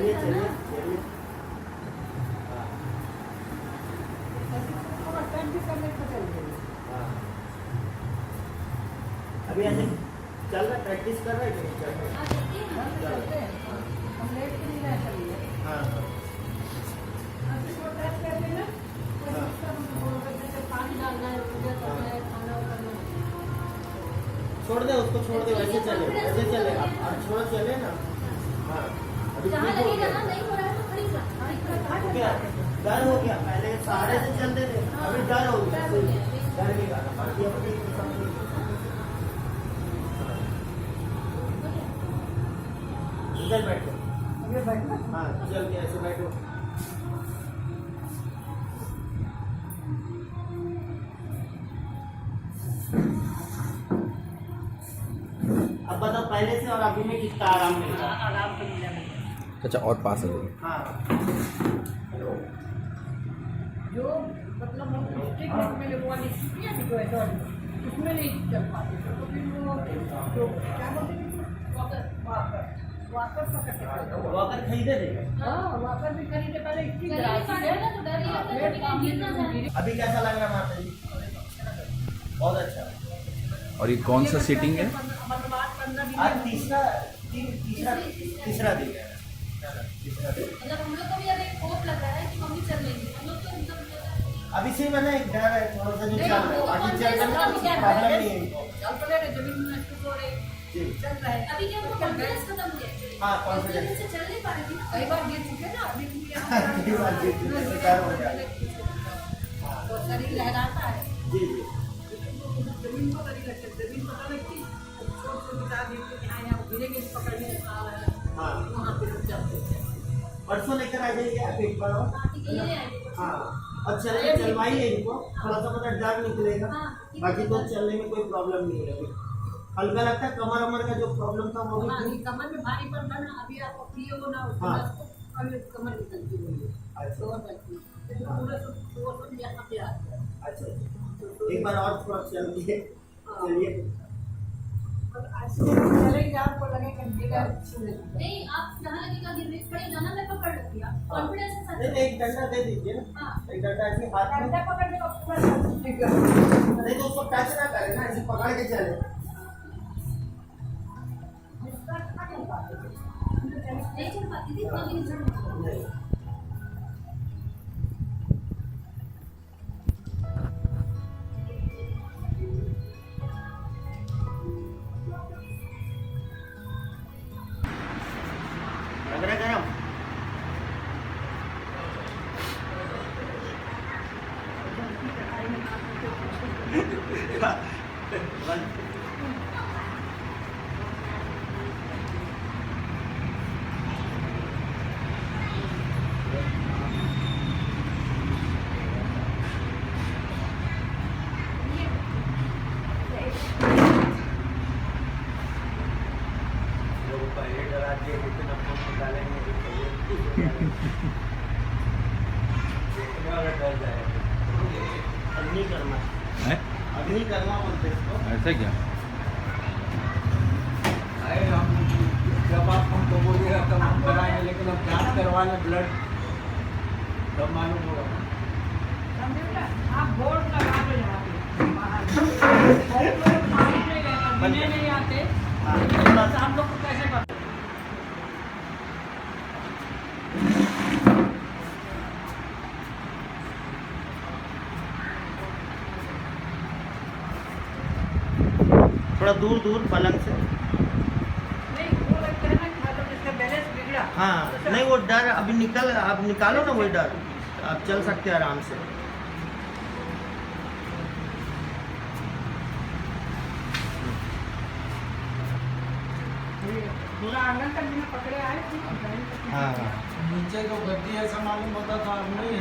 चलिए चलिए चलिए। हाँ हाँ, अभी ऐसे चल रहा, प्रैक्टिस कर रहे हैं कि नहीं चल रहे? हाँ हाँ छोड़ दे उसको, छोड़ दे, वैसे चले, वैसे चले, अब छोड़ चले ना। हाँ अभी ठीक हो गया, हो गया, डर हो गया, पहले सहारे से चलते थे, अभी डर हो गया, डर के कारण बाकी अपनी इधर बैठो। हाँ चल के ऐसे बैठो। अब बताओ पहले से और अभी में कितना आराम मिल रहा है? आराम तो मिला नहीं। अच्छा और पास है हाँ जो मतलब हम स्टिक में लगवानी सीखी है जो है तो उसमें नहीं चल पाते तो फिर वो जो क्या बोलते हैं वाकर पकड़ के वॉकर खरीदे थे। हाँ वाकर भी खरीदे पहले स्टिक अभी कैसा लग रहा है माता जी? बहुत अच्छा। और ये कौन सा सीटिंग है? आज तीसरा दिन है। मतलब हम लोग को भी अभी होप लग रहा है कि हम भी चल लेंगे, हम लोग तो एकदम अभी से मैंने एक डर है थोड़ा सा, जो चल रहा है बाकी चल रहा है, प्रॉब्लम नहीं है इनको। चल पड़े जमीन में इसको थोड़े जी चल रहा है अभी क्या हमको कॉन्फिडेंस खत्म हो गया। हाँ, confidence confidence। से चल नहीं पा रही थी ना। कई बार गिर चुके ना अभी कई बार गिर चुके, शिकार हो गया। तो शरीर लहराता है जी जी जमीन को नहीं लगती, जमीन पता लगती छोट छोट बता देते कि हाँ यहाँ गिरेंगे पकड़ने आ रहा है हाँ, वहाँ पे रुक जाते हैं। परसों लेकर आ जाइए आप एक बार और। हाँ, ठीक है, ये ले आएंगे। हाँ और चलिए चलवाइए इनको, थोड़ा सा मतलब डर निकलेगा, हाँ, ठीक है। बाकी तो चलने में कोई प्रॉब्लम नहीं है। अभी हल्का लगता है, कमर वमर का जो प्रॉब्लम था वो हाँ, भी ये कमर में भारी पड़ता ना अभी आपको पिए हो ना उसके हाँ। बाद अभी कमर निकलती हुई है अच्छा तो लगती है तो पूरा तो यहाँ पे आता है अच्छा, एक बार और थोड़ा चलिए चलिए। और ऐसे चलेंगे आपको लगेगा गिरा नहीं, आप यहाँ लगेगा गिरने खड़े जाना, मैं पकड़ लूंगी, आप कॉन्फिडेंस के साथ नहीं एक डंडा दे दीजिए ना, हाँ। एक डंडा ऐसे हाथ में, डंडा पकड़ने का पूरा निकल नहीं तो उसको टच ना करें ना, ऐसे पकड़ के चले। नहीं चल पाती थी, इतना भी नहीं चल पाती। नहीं लग रहा है गरम? लोग पहले डरा दिए, लेकिन अब हम निकालेंगे भी चलिए। देखने वाला डर जाएगा। अग्निकर्मा, है? अग्निकर्मा बोलते हैं इसको। ऐसा क्या? अरे हम जब आप हमको बोलिएगा तब हम कराएंगे, लेकिन अब जांच करवा लें ब्लड तब मालूम होगा। आप बोर्ड लगा दो यहाँ पे बाहर पानी नहीं रहता पीने नहीं आते हाँ, तो हम लोग को कैसे पता थोड़ा दूर दूर पलंग से। नहीं वो लगता है ना कि मतलब इसका बैलेंस बिगड़ा हाँ नहीं वो डर अभी निकल, आप निकालो ना वही डर, आप चल सकते हैं आराम से। पूरा आंगन तक बिना पकड़े आए थे हाँ हाँ नीचे जो गद्दी ऐसा मालूम होता था, अब नहीं